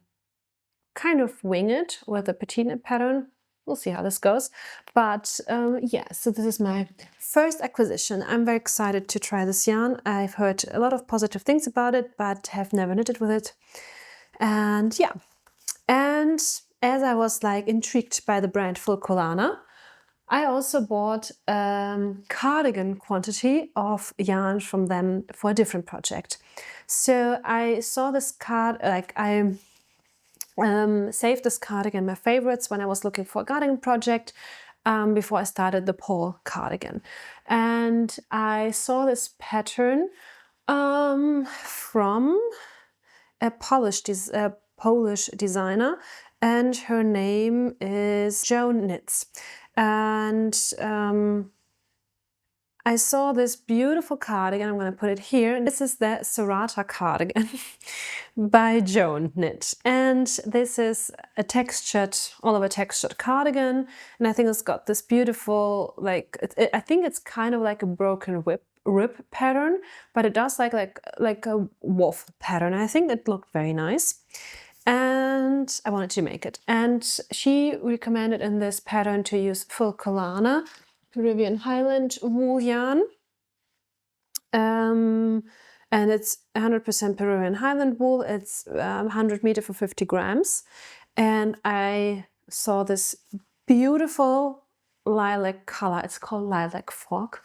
kind of wing it with the Petiteknit pattern. We'll see how this goes. But yeah, so this is my first acquisition. I'm very excited to try this yarn. I've heard a lot of positive things about it, but have never knitted with it. And yeah, and as I was like intrigued by the brand Fulcolana, I also bought a cardigan quantity of yarn from them for a different project. So I saw this card, like I saved this cardigan in my favorites when I was looking for a cardigan project before I started the pole cardigan. And I saw this pattern from a Polish designer, and her name is Joan knits. And I saw this beautiful cardigan. I'm going to put it here. And this is the Cerata cardigan by Joan knit. And this is a textured, all over textured cardigan. And I think it's got this beautiful, like, I think it's kind of like a broken rib pattern, but it does like a waff pattern. I think it looked very nice. And I wanted to make it. And she recommended in this pattern to use Fulcolana Peruvian Highland wool yarn. And it's 100% Peruvian Highland wool. It's 100 meter for 50 grams. And I saw this beautiful lilac color. It's called Lilac Fog.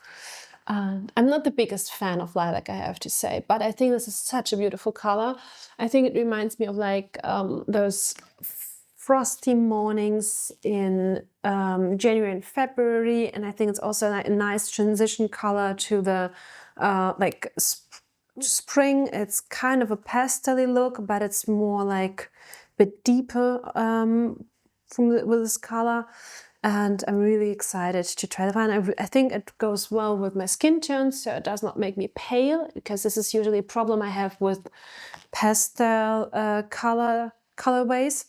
And I'm not the biggest fan of lilac, I have to say, but I think this is such a beautiful color. I think it reminds me of like those frosty mornings in January and February, and I think it's also a nice transition color to the like spring. It's kind of a pastel-y look, but it's more like a bit deeper with this color. And I'm really excited to try the one. I think it goes well with my skin tone, so it does not make me pale, because this is usually a problem I have with pastel colorways.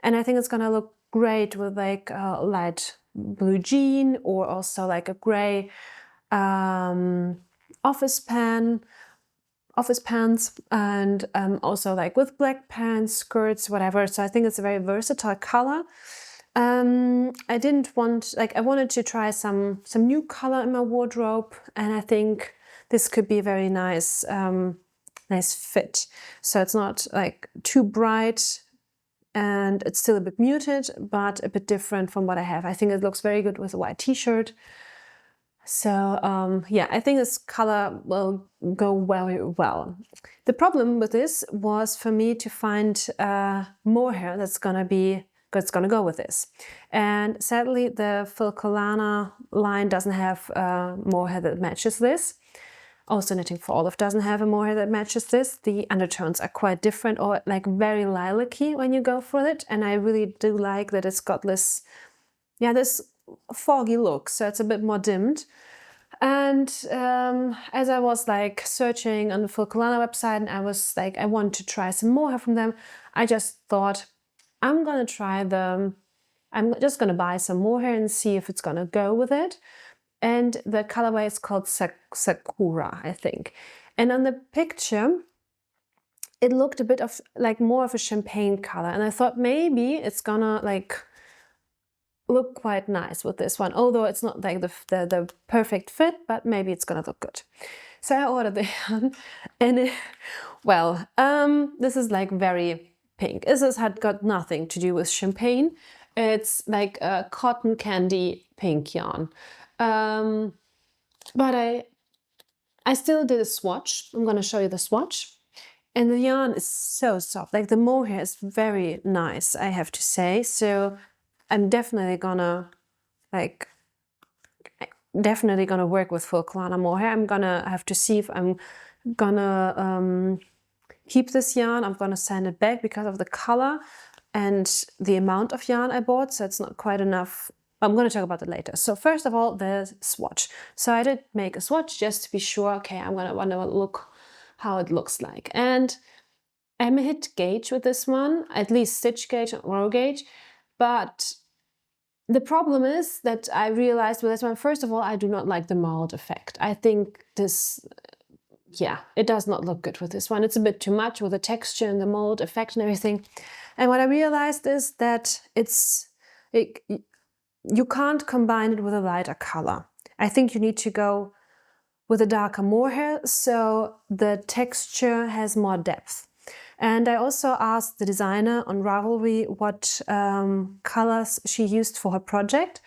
And I think it's gonna look great with like a light blue jean, or also like a gray office pants, and also like with black pants, skirts, whatever. So I think it's a very versatile color. I didn't want, like, I wanted to try some new color in my wardrobe, and I think this could be a very nice nice fit. So it's not like too bright, and it's still a bit muted, but a bit different from what I have. I think it looks very good with a white t-shirt. So yeah, I think this color will go very well. The problem with this was for me to find mohair that's gonna go with this. And sadly, the Fulcolana line doesn't have mohair that matches this. Also, Knitting for Olive doesn't have a mohair that matches this. The undertones are quite different, or like very lilac-y when you go for it. And I really do like that it's got this, yeah, this foggy look, so it's a bit more dimmed. And as I was like searching on the Fulcolana website, and I was like, I want to try some mohair from them, I just thought, I'm just gonna buy some mohair and see if it's gonna go with it. And the colorway is called Sakura, I think. And on the picture, it looked a bit of like more of a champagne color. And I thought maybe it's gonna like look quite nice with this one. Although it's not like the perfect fit, but maybe it's gonna look good. So I ordered the yarn, and this is like very pink. This had got nothing to do with champagne. It's like a cotton candy pink yarn. But I still did a swatch. I'm gonna show you the swatch. And the yarn is so soft. Like the mohair is very nice, I have to say. So I'm definitely gonna work with Fulcolana mohair. I'm gonna have to see if I'm gonna keep this yarn. I'm gonna send it back because of the color and the amount of yarn I bought, so it's not quite enough. I'm going to talk about it later. So first of all, the swatch. So I did make a swatch just to be sure, okay, I'm going to want to look how it looks like. And I'm a hit gauge with this one, at least stitch gauge and row gauge. But the problem is that I realized with this one, first of all, I do not like the mold effect. I think this yeah, it does not look good with this one. It's a bit too much with the texture and the mold effect and everything. And what I realized is that you can't combine it with a lighter color. I think you need to go with a darker mohair so the texture has more depth. And I also asked the designer on Ravelry what colors she used for her project.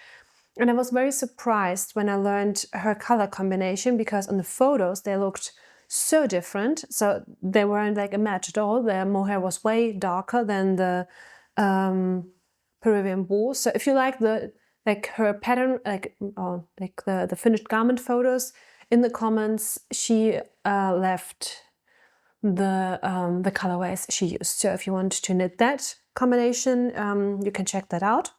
And I was very surprised when I learned her color combination, because on the photos they looked so different. So they weren't like a match at all. The mohair was way darker than the Peruvian wool. So if you like her pattern, the finished garment photos, in the comments she left the colorways she used. So if you want to knit that combination, you can check that out.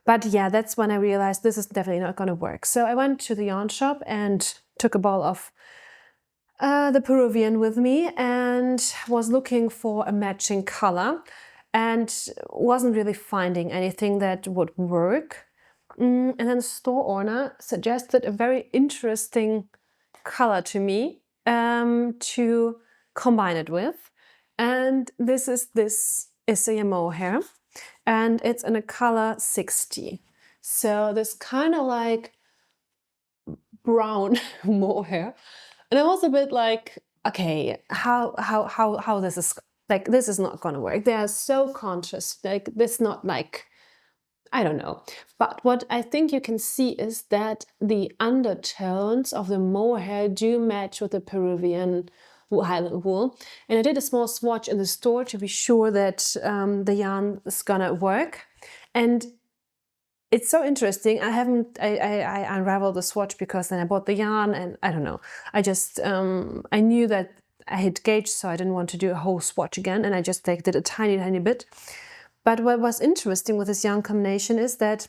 But yeah, that's when I realized this is definitely not going to work. So I went to the yarn shop and took a ball of the Peruvian with me and was looking for a matching color and wasn't really finding anything that would work. And then the store owner suggested a very interesting color to me to combine it with. And this is Isager mohair, and it's in a color 60. So this kind of like brown mohair. And I was a bit like, okay, how this is, like, this is not gonna work. They are so conscious, like this, not like, I don't know. But what I think you can see is that the undertones of the mohair do match with the Peruvian Highland wool. And I did a small swatch in the store to be sure that the yarn is gonna work. And it's so interesting. I unraveled the swatch because then I bought the yarn, and I don't know. I just, I knew that I had gauged, so I didn't want to do a whole swatch again. And I just like did a tiny bit. But what was interesting with this yarn combination is that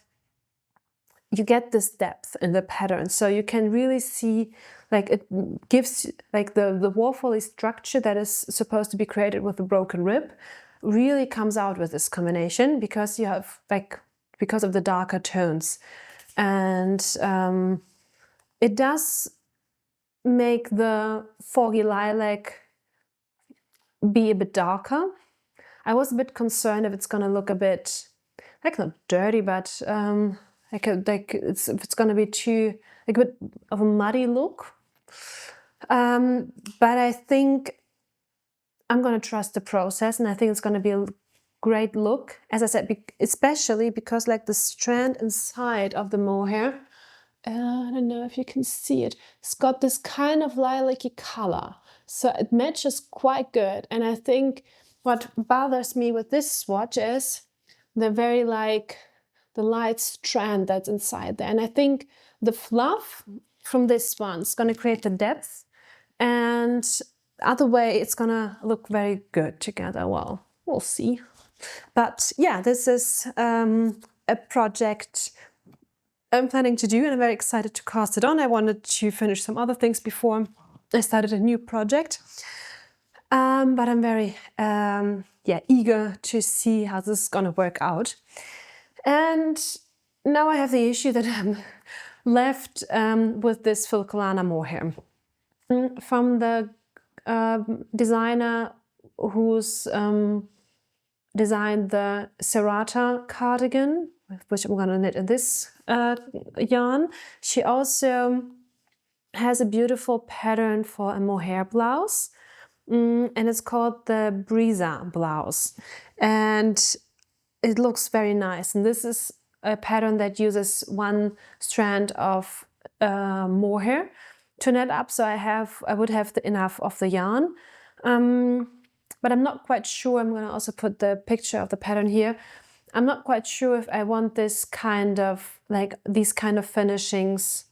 you get this depth in the pattern. So you can really see, like, it gives, like, the waffly structure that is supposed to be created with the broken rib really comes out with this combination, because you have, like, because of the darker tones. And it does make the foggy lilac be a bit darker. I was a bit concerned if it's gonna look a bit, like, not dirty, but if it's gonna be too, like, a bit of a muddy look. But I think I'm gonna trust the process, and I think it's gonna be a great look. As I said, especially because, like, the strand inside of the mohair, I don't know if you can see it, it's got this kind of lilac-y color. So it matches quite good. And I think what bothers me with this swatch is the very, like, the light strand that's inside there. And I think the fluff from this one is going to create the depth, and other way it's going to look very good together. Well, we'll see. But yeah, this is a project I'm planning to do, and I'm very excited to cast it on. I wanted to finish some other things before I started a new project. But I'm very eager to see how this is gonna work out. And now I have the issue that I'm left with this Filcolana mohair from the designer who's designed the Cerata cardigan, which I'm gonna knit in this yarn. She also has a beautiful pattern for a mohair blouse. And it's called the Brisa blouse, and it looks very nice. And this is a pattern that uses one strand of mohair to knit up, so I would have enough of the yarn, but I'm not quite sure. I'm going to also put the picture of the pattern here. I'm not quite sure if I want this kind of, like, these kind of finishings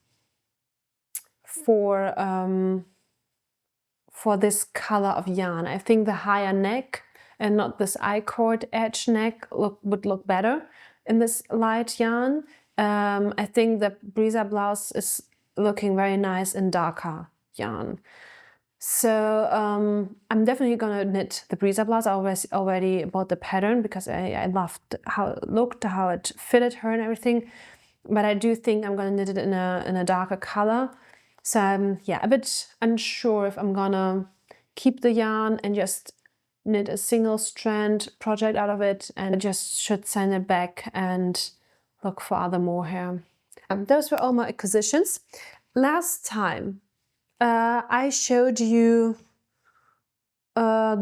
for this color of yarn. I think the higher neck and not this I-cord edge neck would look better in this light yarn. I think the Brisa blouse is looking very nice in darker yarn. So I'm definitely gonna knit the Brisa blouse. I already bought the pattern because I loved how it looked, how it fitted her and everything. But I do think I'm gonna knit it in a darker color. So I'm a bit unsure if I'm gonna keep the yarn and just knit a single strand project out of it, and I just should send it back and look for other mohair. Those were all my acquisitions. Last time I showed you a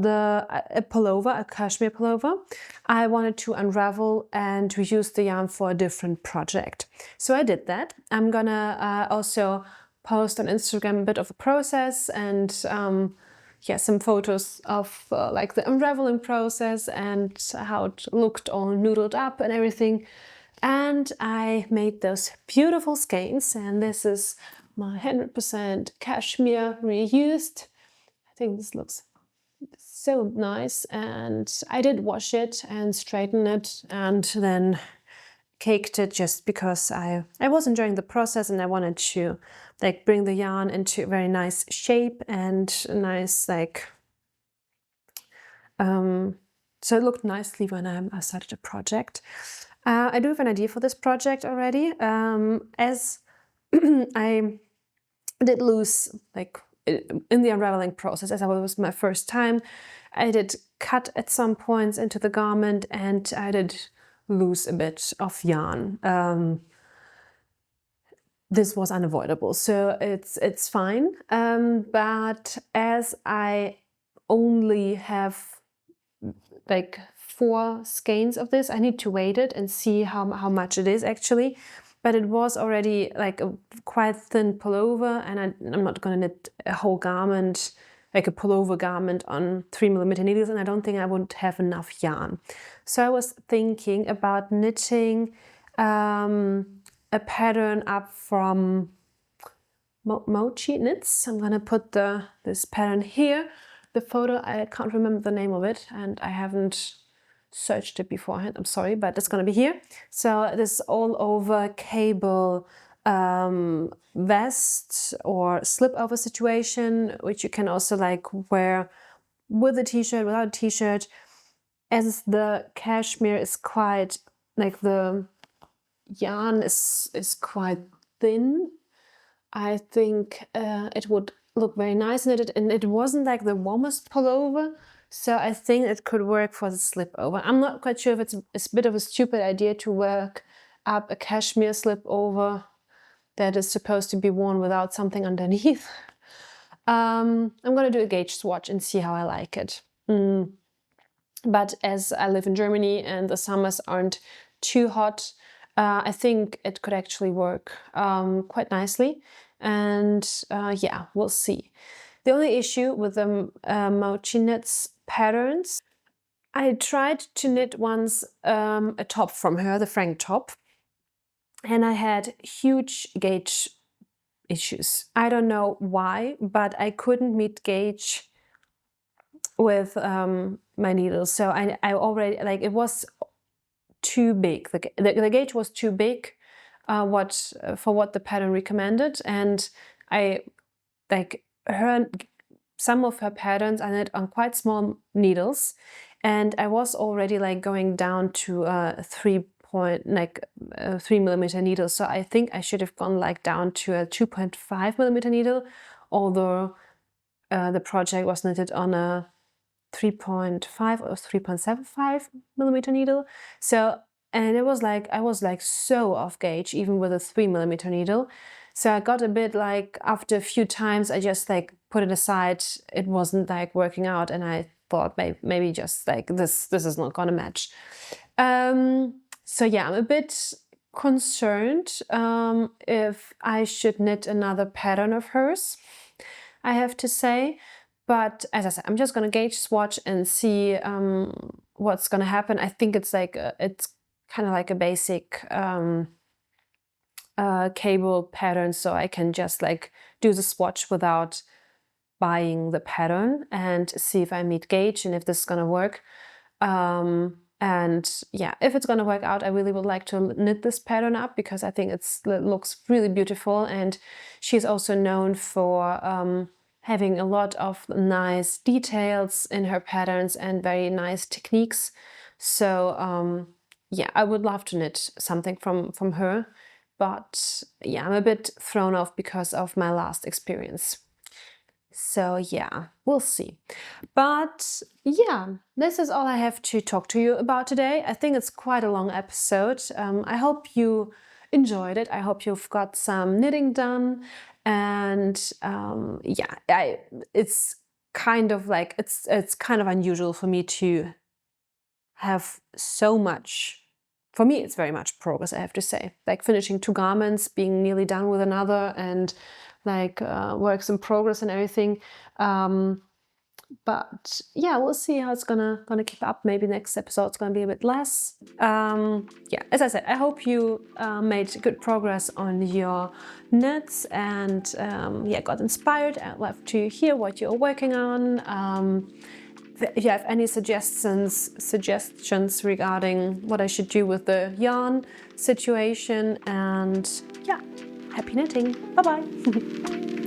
pullover, a cashmere pullover. I wanted to unravel and reuse the yarn for a different project. So I did that. I'm gonna also post on Instagram a bit of the process and some photos of like the unraveling process and how it looked all noodled up and everything. And I made those beautiful skeins, and this is my 100% cashmere reused. I think this looks so nice, and I did wash it and straighten it and then caked it just because I was enjoying the process and I wanted to like bring the yarn into a very nice shape and a nice like so it looked nicely when I started a project. I do have an idea for this project already, as I did lose like in the unraveling process, as it was my first time. I did cut at some points into the garment and I did lose a bit of yarn. This was unavoidable, so it's fine. But as I only have like 4 skeins of this, I need to weight it and see how much it is actually. But it was already like a quite thin pullover, and I'm not going to knit a whole garment, like a pullover garment, on 3mm needles, and I don't think I would have enough yarn. So I was thinking about knitting a pattern up from Mochi Knits. I'm going to put this pattern here. The photo, I can't remember the name of it, and I haven't searched it beforehand. I'm sorry, but it's going to be here. So this all over cable vest or slip over situation, which you can also like wear with a t-shirt, without a t-shirt. As the cashmere is quite like the yarn is quite thin, I think it would look very nice knitted, and it wasn't like the warmest pullover, so I think it could work for the slip over. I'm not quite sure if it's a bit of a stupid idea to work up a cashmere slip over that is supposed to be worn without something underneath. I'm gonna do a gauge swatch and see how I like it. But as I live in Germany and the summers aren't too hot, I think it could actually work quite nicely. And yeah, we'll see. The only issue with the Mochi Knits patterns, I tried to knit once a top from her, the Frank top, and I had huge gauge issues. I don't know why, but I couldn't meet gauge with my needles. So I already, like, it was too big. The gauge was too big for what the pattern recommended, and I like some of her patterns I knit on quite small needles, and I was already like going down to 3mm needle. So I think I should have gone like down to a 2.5mm needle, although the project was knitted on a 3.5 or 3.75mm needle. So, and it was like, I was like so off gauge even with a 3mm needle. So I got a bit like, after a few times I just like put it aside. It wasn't like working out, and I thought maybe just like this is not gonna match. So yeah, I'm a bit concerned if I should knit another pattern of hers, I have to say. But as I said, I'm just gonna gauge swatch and see what's gonna happen. I think it's like it's kind of like a basic cable pattern, so I can just like do the swatch without buying the pattern and see if I meet gauge and if this is gonna work. And yeah, if it's gonna work out, I really would like to knit this pattern up because I think it looks really beautiful, and she's also known for having a lot of nice details in her patterns and very nice techniques. So yeah, I would love to knit something from her, but yeah, I'm a bit thrown off because of my last experience. So yeah, we'll see. But yeah, this is all I have to talk to you about today. I think it's quite a long episode. I hope you enjoyed it. I hope you've got some knitting done. And yeah, it's kind of like, it's kind of unusual for me to have so much. For me, it's very much progress, I have to say. Like finishing 2 garments, being nearly done with another, and like works in progress and everything. But yeah, we'll see how it's gonna keep up. Maybe next episode's gonna be a bit less. Yeah, as I said, I hope you made good progress on your knits and yeah, got inspired. I'd love to hear what you're working on. If you have any suggestions regarding what I should do with the yarn situation, and yeah, happy knitting. Bye bye.